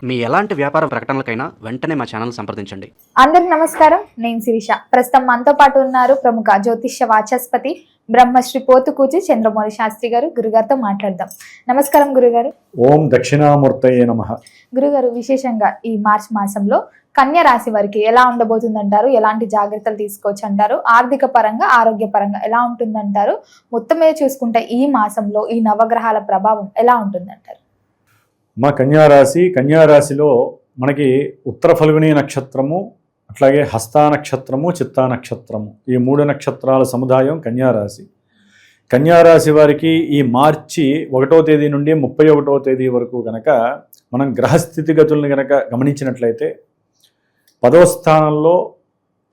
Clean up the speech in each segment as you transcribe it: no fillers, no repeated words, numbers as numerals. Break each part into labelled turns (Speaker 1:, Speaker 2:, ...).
Speaker 1: మీ ఎలాంటి వ్యాపార ప్రకటనలకైనా వెంటనే మా ఛానల్ సంప్రదించండి.
Speaker 2: అందరికి నమస్కారం. నేను శిరీష. ప్రస్తుతం మనతో పాటు ఉన్నారు ప్రముఖ జ్యోతిష్య వాచస్పతి బ్రహ్మశ్రీ పోతుకూచి చంద్రమౌళి శాస్త్రి గారు. గురుగారితో మాట్లాడదాం. నమస్కారం గురుగారు.
Speaker 3: ఓం దక్షిణామూర్తయే నమః.
Speaker 2: గురుగారు, విశేషంగా ఈ మార్చి మాసంలో కన్యా రాశి వారికి ఎలా ఉండబోతుందంటారు? ఎలాంటి జాగ్రత్తలు తీసుకోవచ్చు అంటారు? ఆర్థిక పరంగా, ఆరోగ్య పరంగా ఎలా ఉంటుందంటారు? మొత్తం మీద చూసుకుంటే ఈ మాసంలో ఈ నవగ్రహాల ప్రభావం ఎలా ఉంటుందంటారు?
Speaker 3: మా కన్యారాశిలో మనకి ఉత్తర ఫల్గుని నక్షత్రము, అట్లాగే హస్తా నక్షత్రము, చిత్తా నక్షత్రము, ఈ 3 నక్షత్రాల సముదాయం కన్యారాశి. కన్యారాశి వారికి ఈ మార్చి 1వ తేదీ నుండి 31వ తేదీ వరకు కనుక మనం గ్రహస్థితిగతులను కనుక గమనించినట్లయితే 10వ స్థానంలో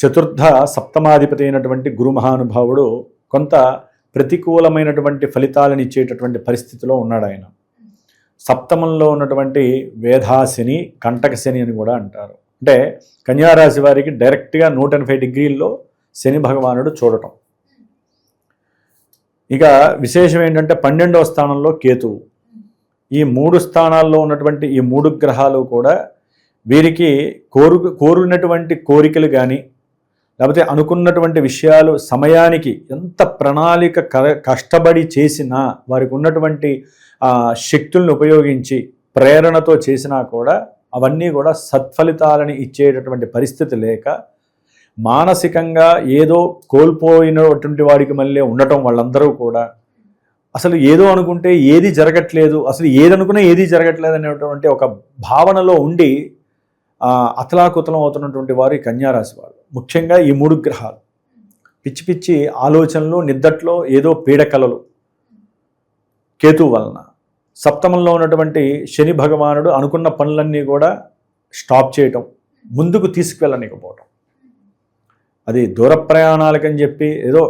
Speaker 3: చతుర్థ సప్తమాధిపతి అయినటువంటి గురు మహానుభావుడు కొంత ప్రతికూలమైనటువంటి ఫలితాలను ఇచ్చేటటువంటి పరిస్థితిలో ఉన్నాడు. ఆయన సప్తమంలో ఉన్నటువంటి వేధాశని, కంటకశని అని కూడా అంటారు. అంటే కన్యారాశి వారికి డైరెక్ట్గా 180 డిగ్రీల్లో శని భగవానుడు చూడటం. ఇక విశేషం ఏంటంటే 12వ స్థానంలో కేతువు. ఈ 3 స్థానాల్లో ఉన్నటువంటి ఈ 3 గ్రహాలు కూడా వీరికి కోరినటువంటి కోరికలు కానీ, లేకపోతే అనుకున్నటువంటి విషయాలు సమయానికి ఎంత ప్రణాళిక కష్టపడి చేసినా, వారికి ఉన్నటువంటి శక్తులను ఉపయోగించి ప్రేరణతో చేసినా కూడా అవన్నీ కూడా సత్ఫలితాలని ఇచ్చేటటువంటి పరిస్థితి లేక, మానసికంగా ఏదో కోల్పోయినటువంటి వారికి మళ్ళీ ఉండటం, వాళ్ళందరూ కూడా అసలు ఏదో అనుకుంటే ఏది జరగట్లేదు, అసలు ఏది అనుకున్నా ఏది జరగట్లేదు అనేటువంటి ఒక భావనలో ఉండి అతలాకుతలం అవుతున్నటువంటి వారు ఈ కన్యారాశి వాళ్ళు. ముఖ్యంగా ఈ 3 గ్రహాలు పిచ్చి పిచ్చి ఆలోచనలు, నిద్దట్లో ఏదో పీడకలలు కేతు వలన. సప్తమంలో ఉన్నటువంటి శని భగవానుడు అనుకున్న పనులన్నీ కూడా స్టాప్ చేయటం, ముందుకు తీసుకువెళ్ళనికపోవటం. అది దూర ప్రయాణాలకని చెప్పి, ఏదో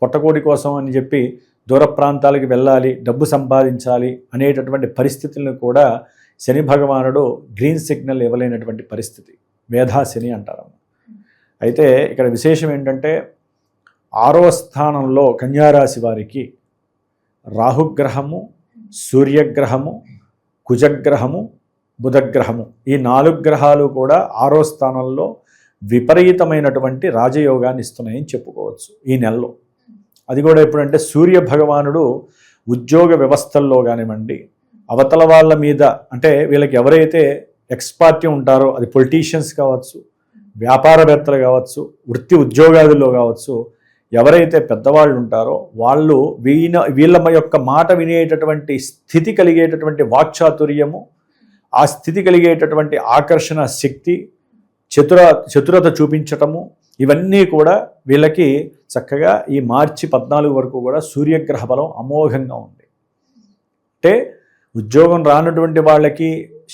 Speaker 3: పొట్టకోడి కోసం అని చెప్పి దూర ప్రాంతాలకు వెళ్ళాలి, డబ్బు సంపాదించాలి అనేటటువంటి పరిస్థితులను కూడా శని భగవానుడు గ్రీన్ సిగ్నల్ ఇవ్వలేనటువంటి పరిస్థితి. వేధాశని అంటారు. అయితే ఇక్కడ విశేషం ఏంటంటే 6వ స్థానంలో కన్యారాశి వారికి రాహుగ్రహము, సూర్యగ్రహము, కుజగ్రహము, బుధగ్రహము, ఈ 4 గ్రహాలు కూడా 6వ స్థానంలో విపరీతమైనటువంటి రాజయోగాన్ని ఇస్తున్నాయని చెప్పుకోవచ్చు ఈ నెలలో. అది కూడా ఎప్పుడంటే సూర్య భగవానుడు ఉద్యోగ వ్యవస్థల్లో కానివ్వండి, అవతల వాళ్ళ మీద, అంటే వీళ్ళకి ఎవరైతే ఎక్స్పార్టీ ఉంటారో, అది పొలిటీషియన్స్ కావచ్చు, వ్యాపారవేత్తలు కావచ్చు, వృత్తి ఉద్యోగాదుల్లో కావచ్చు, ఎవరైతే పెద్దవాళ్ళు ఉంటారో వాళ్ళు వీళ్ళ యొక్క మాట వినేటటువంటి స్థితి కలిగేటటువంటి వాక్చాతుర్యము, ఆ స్థితి కలిగేటటువంటి ఆకర్షణ శక్తి, చతురత చూపించటము, ఇవన్నీ కూడా వీళ్ళకి చక్కగా ఈ మార్చి 14 వరకు కూడా సూర్యగ్రహ బలం అమోఘంగా ఉంది. అంటే ఉద్యోగం రానటువంటి వాళ్ళకి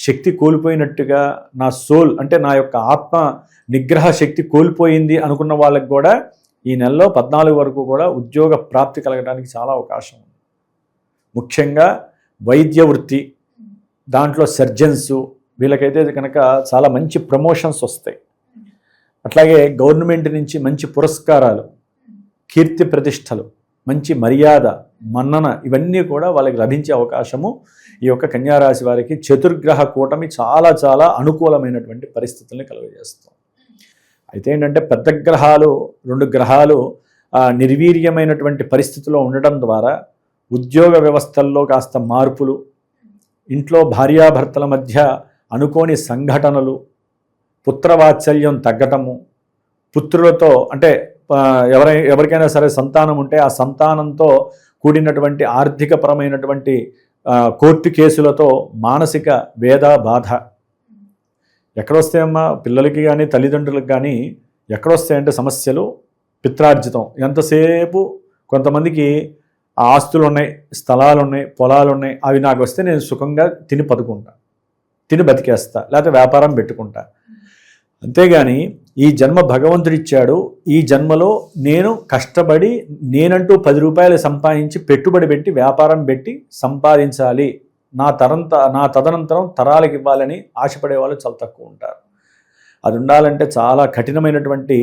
Speaker 3: శక్తి కోల్పోయినట్టుగా, నా సోల్ అంటే నా యొక్క ఆత్మ నిగ్రహ శక్తి కోల్పోయింది అనుకున్న వాళ్ళకి కూడా ఈ నెలలో 14 వరకు కూడా ఉద్యోగ ప్రాప్తి కలగడానికి చాలా అవకాశం ఉంది. ముఖ్యంగా వైద్య వృత్తి, దాంట్లో సర్జన్సు, వీళ్ళకైతే కనుక చాలా మంచి ప్రమోషన్స్ వస్తాయి. అట్లాగే గవర్నమెంట్ నుంచి మంచి పురస్కారాలు, కీర్తి ప్రతిష్టలు, మంచి మర్యాద, మన్నన, ఇవన్నీ కూడా వాళ్ళకి లభించే అవకాశము ఈ యొక్క కన్యారాశి వారికి చతుర్గ్రహ కూటమి చాలా చాలా అనుకూలమైనటువంటి పరిస్థితుల్ని కలుగజేస్తాం. అయితే ఏంటంటే పెద్ద గ్రహాలు, 2 గ్రహాలు నిర్వీర్యమైనటువంటి పరిస్థితిలో ఉండడం ద్వారా ఉద్యోగ వ్యవస్థల్లో కాస్త మార్పులు, ఇంట్లో భార్యాభర్తల మధ్య అనుకోని సంఘటనలు, పుత్రవాత్సల్యం తగ్గటము, పుత్రులతో అంటే ఎవరికైనా సరే సంతానం ఉంటే ఆ సంతానంతో కూడినటువంటి ఆర్థికపరమైనటువంటి కోర్టు కేసులతో మానసిక వేద బాధ ఎక్కడొస్తాయమ్మా? పిల్లలకి కానీ తల్లిదండ్రులకు కానీ ఎక్కడొస్తాయంటే సమస్యలు పిత్రార్జితం. ఎంతసేపు కొంతమందికి ఆస్తులు ఉన్నాయి, స్థలాలు ఉన్నాయి, పొలాలు ఉన్నాయి, అవి నాకు వస్తే నేను సుఖంగా తిని బతుకుంటా, తిని బతికేస్తా, లేకపోతే వ్యాపారం పెట్టుకుంటా. అంతేగాని ఈ జన్మ భగవంతుడిచ్చాడు, ఈ జన్మలో నేను కష్టపడి నేనంటూ 10 రూపాయలు సంపాదించి పెట్టుబడి పెట్టి వ్యాపారం పెట్టి సంపాదించాలి, నా తదనంతరం తరాలకు ఇవ్వాలని ఆశపడే వాళ్ళు చాలా తక్కువ ఉంటారు. అది ఉండాలంటే చాలా కఠినమైనటువంటి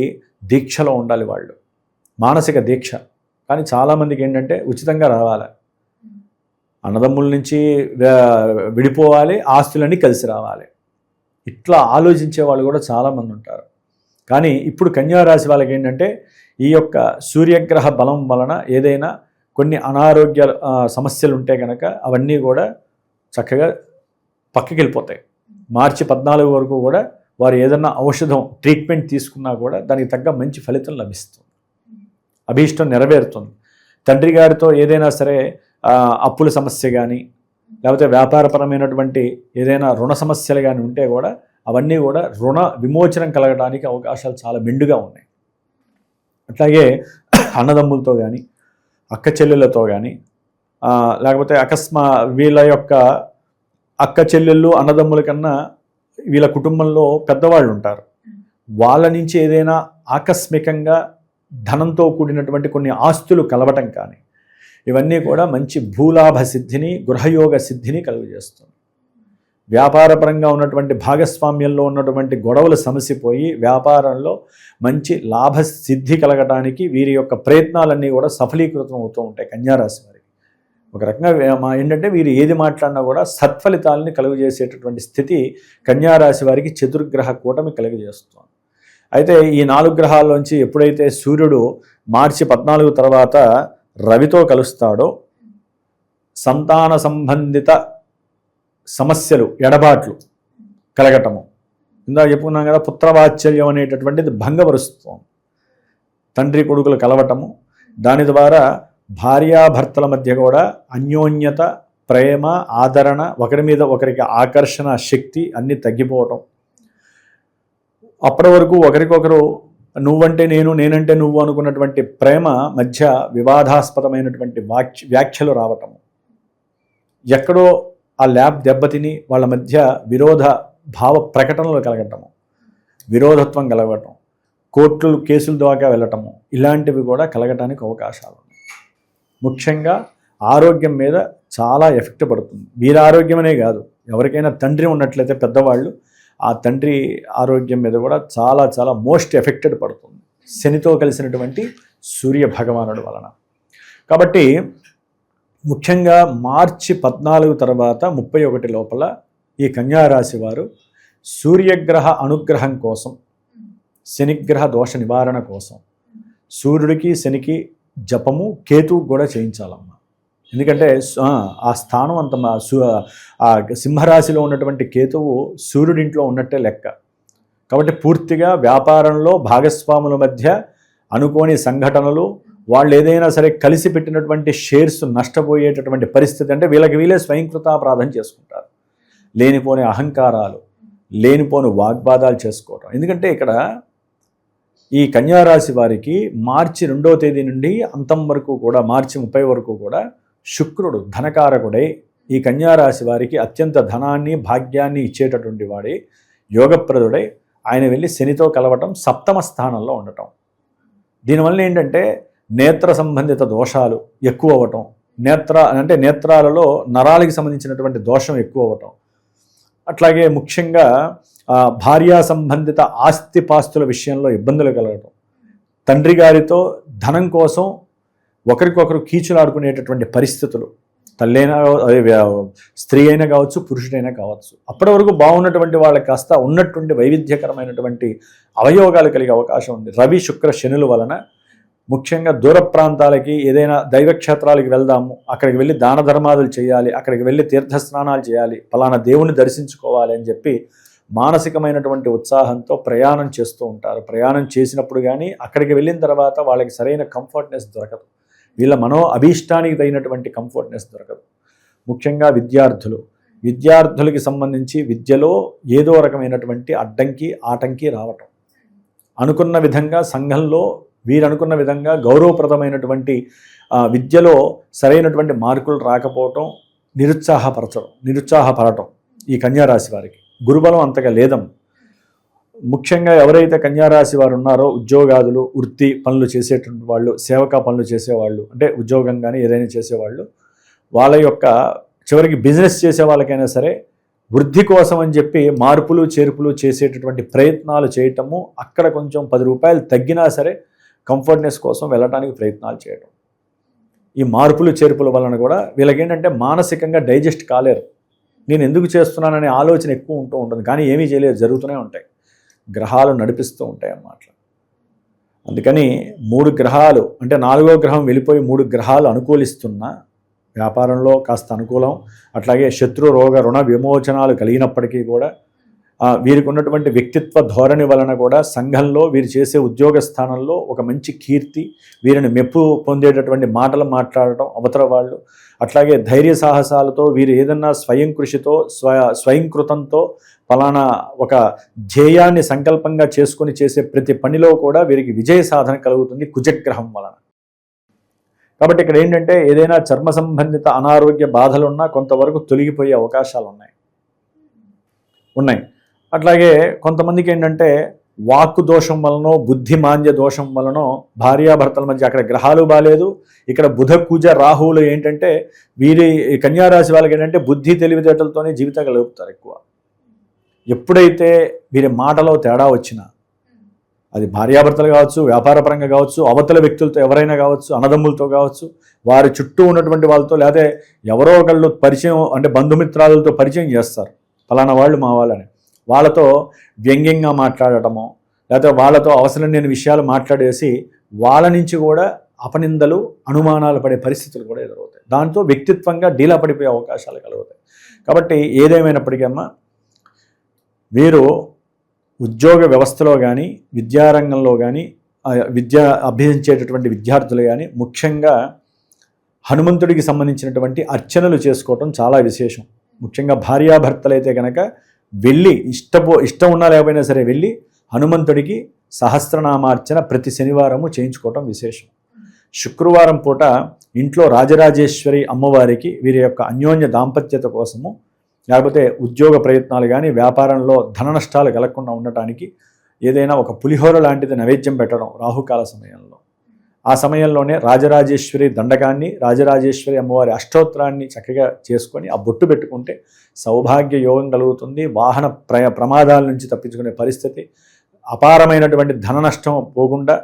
Speaker 3: దీక్షలో ఉండాలి వాళ్ళు, మానసిక దీక్ష. కానీ చాలామందికి ఏంటంటే ఉచితంగా రావాలి, అన్నదమ్ముల నుంచి విడిపోవాలి, ఆస్తులన్నీ కలిసి రావాలి. ఇట్లా ఆలోచించే వాళ్ళు కూడా చాలామంది ఉంటారు. కానీ ఇప్పుడు కన్యా రాశి వాళ్ళకి ఏంటంటే ఈ యొక్క సూర్యగ్రహ బలం వలన ఏదైనా కొన్ని అనారోగ్య సమస్యలు ఉంటే కనుక అవన్నీ కూడా చక్కగా పక్కకి వెళ్ళిపోతాయి. మార్చి 14 వరకు కూడా వారు ఏదన్నా ఔషధం ట్రీట్మెంట్ తీసుకున్నా కూడా దానికి తగ్గ మంచి ఫలితం లభిస్తుంది, అభీష్టం నెరవేరుతుంది. తండ్రి గారితో ఏదైనా సరే అప్పుల సమస్య కానీ లేకపోతే వ్యాపారపరమైనటువంటి ఏదైనా రుణ సమస్యలు కానీ ఉంటే కూడా అవన్నీ కూడా రుణ విమోచనం కలగడానికి అవకాశాలు చాలా మెండుగా ఉన్నాయి. అట్లాగే అన్నదమ్ములతో కానీ అక్క చెల్లెళ్ళతో కానీ లేకపోతే వీళ్ళ యొక్క అక్క చెల్లెళ్ళు అన్నదమ్ముల కన్నా వీళ్ళ కుటుంబంలో పెద్దవాళ్ళు ఉంటారు. వాళ్ళ నుంచి ఏదైనా ఆకస్మికంగా ధనంతో కూడినటువంటి కొన్ని ఆస్తులు కలవటం కానీ ఇవన్నీ కూడా మంచి భూలాభ సిద్ధిని గృహయోగ సిద్ధిని కలుగజేస్తుంది. వ్యాపారపరంగా ఉన్నటువంటి భాగస్వామ్యంలో ఉన్నటువంటి గొడవలు సమసిపోయి వ్యాపారంలో మంచి లాభ సిద్ధి కలగడానికి వీరి యొక్క ప్రయత్నాలన్నీ కూడా సఫలీకృతం అవుతూ ఉంటాయి కన్యారాశి వారికి. ఒక రకంగా ఏంటంటే వీరు ఏది మాట్లాడినా కూడా సత్ఫలితాలని కలుగజేసేటటువంటి స్థితి కన్యారాశి వారికి చతుర్గ్రహ కూటమి కలుగజేస్తుంది. అయితే ఈ 4 గ్రహాల్లోంచి ఎప్పుడైతే సూర్యుడు మార్చి 14 తర్వాత రవితో కలుస్తాడో సంతాన సంబంధిత సమస్యలు ఎడబాట్లు కలగటము, ఇందాక చెప్పుకున్నాం కదా, పుత్రవాత్సల్యం అనేటటువంటిది భంగపరుస్తుంది. తండ్రి కొడుకులు కలవటము, దాని ద్వారా భార్యాభర్తల మధ్య కూడా అన్యోన్యత, ప్రేమ, ఆదరణ, ఒకరి మీద ఒకరికి ఆకర్షణ శక్తి అన్నీ తగ్గిపోవటం. అప్పటి వరకు ఒకరికొకరు నువ్వంటే నేను నేనంటే నువ్వు అనుకున్నటువంటి ప్రేమ మధ్య వివాదాస్పదమైనటువంటి వ్యాఖ్యలు రావటము, ఎక్కడో ఆ ల్యాబ్ దెబ్బతిని వాళ్ళ మధ్య విరోధ భావ ప్రకటనలు కలగటము, విరోధత్వం కలగటం, కోర్టులు కేసుల దాకా వెళ్ళటము, ఇలాంటివి కూడా కలగటానికి అవకాశాలు ఉన్నాయి. ముఖ్యంగా ఆరోగ్యం మీద చాలా ఎఫెక్ట్ పడుతుంది. వీరి ఆరోగ్యమనే కాదు, ఎవరికైనా తండ్రి ఉన్నట్లయితే పెద్దవాళ్ళు ఆ తండ్రి ఆరోగ్యం మీద కూడా చాలా చాలా మోస్ట్ ఎఫెక్టెడ్ పడుతుంది శనితో కలిసినటువంటి సూర్య భగవానుడు వలన. కాబట్టి ముఖ్యంగా మార్చి 14 తర్వాత 31 లోపల ఈ కన్యారాశి వారు సూర్యగ్రహ అనుగ్రహం కోసం, శనిగ్రహ దోష నివారణ కోసం సూర్యుడికి శనికి జపము, కేతువు కూడా చేయించాలమ్మా. ఎందుకంటే ఆ స్థానం అంత ఆ సింహరాశిలో ఉన్నటువంటి కేతువు సూర్యుడింట్లో ఉన్నట్టే లెక్క. కాబట్టి పూర్తిగా వ్యాపారంలో భాగస్వాముల మధ్య అనుకోని సంఘటనలు, వాళ్ళు ఏదైనా సరే కలిసి పెట్టినటువంటి షేర్స్ నష్టపోయేటటువంటి పరిస్థితి, అంటే వీళ్ళే స్వయంకృతాపరాధం చేసుకుంటారు. లేనిపోని అహంకారాలు, లేనిపోని వాగ్వాదాలు చేసుకోవటం. ఎందుకంటే ఇక్కడ ఈ కన్యారాశి వారికి మార్చి 2వ తేదీ నుండి అంతం వరకు కూడా, మార్చి 30 వరకు కూడా శుక్రుడు ధనకారకుడై ఈ కన్యారాశి వారికి అత్యంత ధనాన్ని భాగ్యాన్ని ఇచ్చేటటువంటి వాడే యోగప్రదుడై ఆయన వెళ్ళి శనితో కలవటం, 7వ స్థానంలో ఉండటం. దీనివల్ల ఏంటంటే నేత్ర సంబంధిత దోషాలు ఎక్కువ అవ్వటం, నేత్రాలలో నరాలకి సంబంధించినటువంటి దోషం ఎక్కువ అవ్వటం, అట్లాగే ముఖ్యంగా భార్యా సంబంధిత ఆస్తిపాస్తుల విషయంలో ఇబ్బందులు కలగటం, తండ్రి గారితో ధనం కోసం ఒకరికొకరు కీచులాడుకునేటటువంటి పరిస్థితులు, తల్లైనా స్త్రీ అయినా కావచ్చు, పురుషుడైనా కావచ్చు. అప్పటి వరకు బాగున్నటువంటి వాళ్ళకి కాస్త ఉన్నటువంటి వైవిధ్యకరమైనటువంటి అవయోగాలు కలిగే అవకాశం ఉంది. రవి శుక్ర శనుల వలన ముఖ్యంగా దూర ప్రాంతాలకి, ఏదైనా దైవక్షేత్రాలకి వెళ్దాము, అక్కడికి వెళ్ళి దాన ధర్మాదులు చేయాలి, అక్కడికి వెళ్ళి తీర్థస్నానాలు చేయాలి, ఫలానా దేవుని దర్శించుకోవాలి అని చెప్పి మానసికమైనటువంటి ఉత్సాహంతో ప్రయాణం చేస్తూ ఉంటారు. ప్రయాణం చేసినప్పుడు కానీ అక్కడికి వెళ్ళిన తర్వాత వాళ్ళకి సరైన కంఫర్ట్నెస్ దొరకదు, వీళ్ళ మనో అభీష్టానికి తగినటువంటి కంఫర్ట్నెస్ దొరకదు. ముఖ్యంగా విద్యార్థులకి సంబంధించి విద్యలో ఏదో రకమైనటువంటి అడ్డంకి ఆటంకి రావటం, అనుకున్న విధంగా సంఘంలో వీరు అనుకున్న విధంగా గౌరవప్రదమైనటువంటి విద్యలో సరైనటువంటి మార్కులు రాకపోవటం, నిరుత్సాహపడటం ఈ కన్యారాశి వారికి. గురుబలం అంతగా లేదం. ముఖ్యంగా ఎవరైతే కన్యారాశి వారు ఉన్నారో ఉద్యోగాదులు, వృత్తి పనులు చేసేటువంటి వాళ్ళు, సేవకా పనులు చేసేవాళ్ళు, అంటే ఉద్యోగం కానీ ఏదైనా చేసేవాళ్ళు, వాళ్ళ యొక్క చివరికి బిజినెస్ చేసే వాళ్ళకైనా సరే వృద్ధి కోసం అని చెప్పి మార్పులు చేర్పులు చేసేటటువంటి ప్రయత్నాలు చేయటము, అక్కడ కొంచెం 10 రూపాయలు తగ్గినా సరే కంఫర్ట్నెస్ కోసం వెళ్ళడానికి ప్రయత్నాలు చేయటం. ఈ మార్పులు చేర్పుల వలన కూడా వీళ్ళకేంటంటే మానసికంగా డైజెస్ట్ కాలేరు. నేను ఎందుకు చేస్తున్నాననే ఆలోచన ఎక్కువ ఉంటుంది, కానీ ఏమీ చేయలేదు, జరుగుతూనే ఉంటాయి, గ్రహాలు నడిపిస్తూ ఉంటాయి అన్నమాట. అందుకని 3 గ్రహాలు అంటే 4వ గ్రహం వెళ్ళిపోయి 3 గ్రహాలు అనుకూలిస్తున్నా వ్యాపారంలో కాస్త అనుకూలం, అట్లాగే శత్రు రోగ రుణ విమోచనాలు కలిగినప్పటికీ కూడా వీరికి ఉన్నటువంటి వ్యక్తిత్వ ధోరణి వలన కూడా సంఘంలో వీరు చేసే ఉద్యోగ స్థానంలో ఒక మంచి కీర్తి, వీరిని మెప్పు పొందేటటువంటి మాటలు మాట్లాడటం అవతల వాళ్ళు, అట్లాగే ధైర్య సాహసాలతో వీరు ఏదన్నా స్వయం కృషితో స్వయంకృతంతో ఫలానా ఒక ధ్యేయాన్ని సంకల్పంగా చేసుకొని చేసే ప్రతి పనిలో కూడా వీరికి విజయ సాధన కలుగుతుంది కుజగ్రహం వలన. కాబట్టి ఇక్కడ ఏంటంటే ఏదైనా చర్మ సంబంధిత అనారోగ్య బాధలున్నా కొంతవరకు తొలగిపోయే అవకాశాలు ఉన్నాయి. అట్లాగే కొంతమందికి ఏంటంటే వాక్కు దోషం వలనో బుద్ధి మాంద్య దోషం వలనో భార్యాభర్తల మధ్య అక్కడ గ్రహాలు బాలేదు, ఇక్కడ బుధ కుజ రాహువులు ఏంటంటే వీరి కన్యారాశి వాళ్ళకి ఏంటంటే బుద్ధి తెలివితేటలతోనే జీవితం గలుపుతారు ఎక్కువ. ఎప్పుడైతే వీరి మాటలో తేడా వచ్చినా అది భార్యాభర్తలు కావచ్చు, వ్యాపారపరంగా కావచ్చు, అవతల వ్యక్తులతో ఎవరైనా కావచ్చు, అన్నదమ్ములతో కావచ్చు, వారి చుట్టూ ఉన్నటువంటి వాళ్ళతో, లేదా ఎవరో ఒకళ్ళు పరిచయం అంటే బంధుమిత్రాలతో పరిచయం చేస్తారు, ఫలానా వాళ్ళు మా వాళ్ళని, వాళ్ళతో వ్యంగ్యంగా మాట్లాడటమో లేకపోతే వాళ్ళతో అవసరం లేని విషయాలు మాట్లాడేసి వాళ్ళ నుంచి కూడా అపనిందలు అనుమానాలు పడే పరిస్థితులు కూడా ఎదురవుతాయి. దాంతో వ్యక్తిత్వంగా డీలా పడిపోయే అవకాశాలు కలుగుతాయి. కాబట్టి ఏదేమైనప్పటికీ అమ్మ, వీరు ఉద్యోగ వ్యవస్థలో కానీ విద్యారంగంలో కానీ అభ్యసించేటటువంటి విద్యార్థులు కానీ ముఖ్యంగా హనుమంతుడికి సంబంధించినటువంటి అర్చనలు చేసుకోవటం చాలా విశేషం. ముఖ్యంగా భార్యాభర్తలైతే కనుక వెళ్ళి ఇష్టం ఉన్నా లేకపోయినా సరే వెళ్ళి హనుమంతుడికి సహస్రనామార్చన ప్రతి శనివారము చేయించుకోవటం విశేషం. శుక్రవారం పూట ఇంట్లో రాజరాజేశ్వరి అమ్మవారికి వీరి యొక్క అన్యోన్య దాంపత్యత కోసము, లేకపోతే ఉద్యోగ ప్రయత్నాలు కానీ వ్యాపారంలో ధన నష్టాలు కలగకుండా ఉండటానికి ఏదైనా ఒక పులిహోర లాంటిది నైవేద్యం పెట్టడం రాహుకాల సమయంలో. ఆ సమయంలోనే రాజరాజేశ్వరి దండకాన్ని, రాజరాజేశ్వరి అమ్మవారి అష్టోత్తరాన్ని చక్కగా చేసుకొని ఆ బొట్టు పెట్టుకుంటే సౌభాగ్య యోగం కలుగుతుంది, వాహన ప్రమాదాల నుంచి తప్పించుకునే పరిస్థితి, అపారమైనటువంటి ధన నష్టం పోకుండా,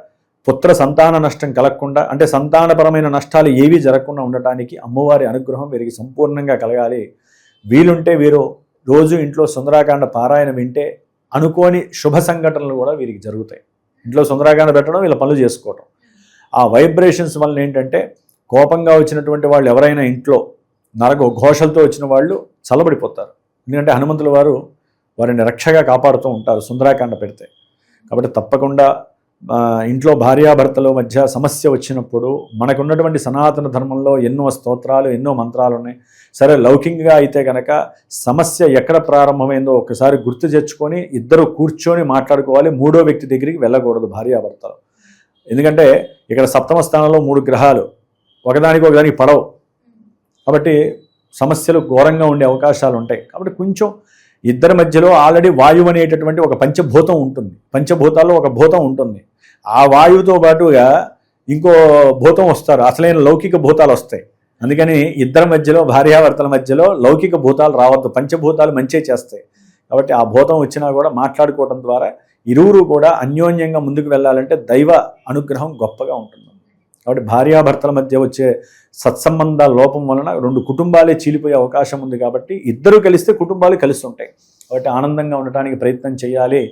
Speaker 3: పుత్ర సంతాన నష్టం కలగకుండా, అంటే సంతానపరమైన నష్టాలు ఏవీ జరగకుండా ఉండటానికి అమ్మవారి అనుగ్రహం వీరికి సంపూర్ణంగా కలగాలి. వీలుంటే వీరు రోజు ఇంట్లో సుందరాకాండ పారాయణ వింటే అనుకోని శుభ సంఘటనలు కూడా వీరికి జరుగుతాయి. ఇంట్లో సుందరాకాండ పెట్టడం, వీళ్ళ పనులు చేసుకోవటం. ఆ వైబ్రేషన్స్ వల్ల ఏంటంటే కోపంగా వచ్చినటువంటి వాళ్ళు ఎవరైనా ఇంట్లో ఘోషలతో వచ్చిన వాళ్ళు చల్లబడిపోతారు. ఎందుకంటే హనుమంతుల వారు వారిని రక్షగా కాపాడుతూ ఉంటారు సుందరాకాండ పెడితే. కాబట్టి తప్పకుండా ఇంట్లో భార్యాభర్తల మధ్య సమస్య వచ్చినప్పుడు మనకున్నటువంటి సనాతన ధర్మంలో ఎన్నో స్తోత్రాలు, ఎన్నో మంత్రాలు ఉన్నాయి. సరే, లౌకికంగా అయితే కనుక సమస్య ఎక్కడ ప్రారంభమైందో ఒకసారి గుర్తు తెచ్చుకొని ఇద్దరు కూర్చొని మాట్లాడుకోవాలి. 3వ వ్యక్తి దగ్గరికి వెళ్ళకూడదు భార్యాభర్తలు. ఎందుకంటే ఇక్కడ సప్తమ స్థానంలో 3 గ్రహాలు ఒకదానికి పడవు. కాబట్టి సమస్యలు ఘోరంగా ఉండే అవకాశాలు ఉంటాయి. కాబట్టి కొంచెం ఇద్దరి మధ్యలో ఆల్రెడీ వాయువు అనేటటువంటి ఒక పంచభూతం ఉంటుంది. పంచభూతాల్లో ఒక భూతం ఉంటుంది. ఆ వాయువుతో పాటుగా ఇంకో భూతం వస్తారు, అసలైన లౌకిక భూతాలు వస్తాయి. అందుకని ఇద్దరి మధ్యలో, భార్యాభర్తల మధ్యలో లౌకిక భూతాలు రావద్దు. పంచభూతాలు మంచే చేస్తాయి. కాబట్టి ఆ భూతం వచ్చినా కూడా మాట్లాడుకోవడం ద్వారా ఇరువురు కూడా అన్యోన్యంగా ముందుకు వెళ్ళాలంటే దైవ అనుగ్రహం గొప్పగా ఉంటుంది. కాబట్టి భార్యాభర్తల మధ్య వచ్చే సత్సంబంధాల లోపం వలన 2 కుటుంబాలే చీలిపోయే అవకాశం ఉంది. కాబట్టి ఇద్దరు కలిస్తే కుటుంబాలు కలిసి ఉంటాయి. కాబట్టి ఆనందంగా ఉండటానికి ప్రయత్నం చేయాలి.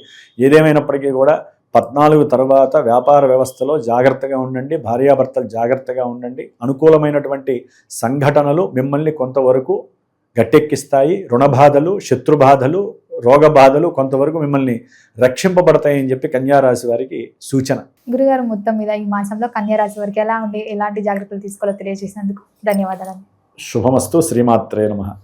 Speaker 3: ఏదేమైనప్పటికీ కూడా 14 తర్వాత వ్యాపార వ్యవస్థలో జాగ్రత్తగా ఉండండి, భార్యాభర్తలు జాగ్రత్తగా ఉండండి. అనుకూలమైనటువంటి సంఘటనలు మిమ్మల్ని కొంతవరకు గట్టెక్కిస్తాయి. రుణబాధలు, శత్రుబాధలు, రోగ బాధలు కొంతవరకు మిమ్మల్ని రక్షింపబడతాయని చెప్పి కన్యారాశి వారికి సూచన.
Speaker 2: గురుగారు, మొత్తం మీద ఈ మాసంలో కన్యారాశి వారికి ఎలా ఉండి ఎలాంటి జాగ్రత్తలు తీసుకోవాలో తెలియజేసినందుకు ధన్యవాదాలు.
Speaker 3: శుభమస్తు. శ్రీమాత్రే నమః.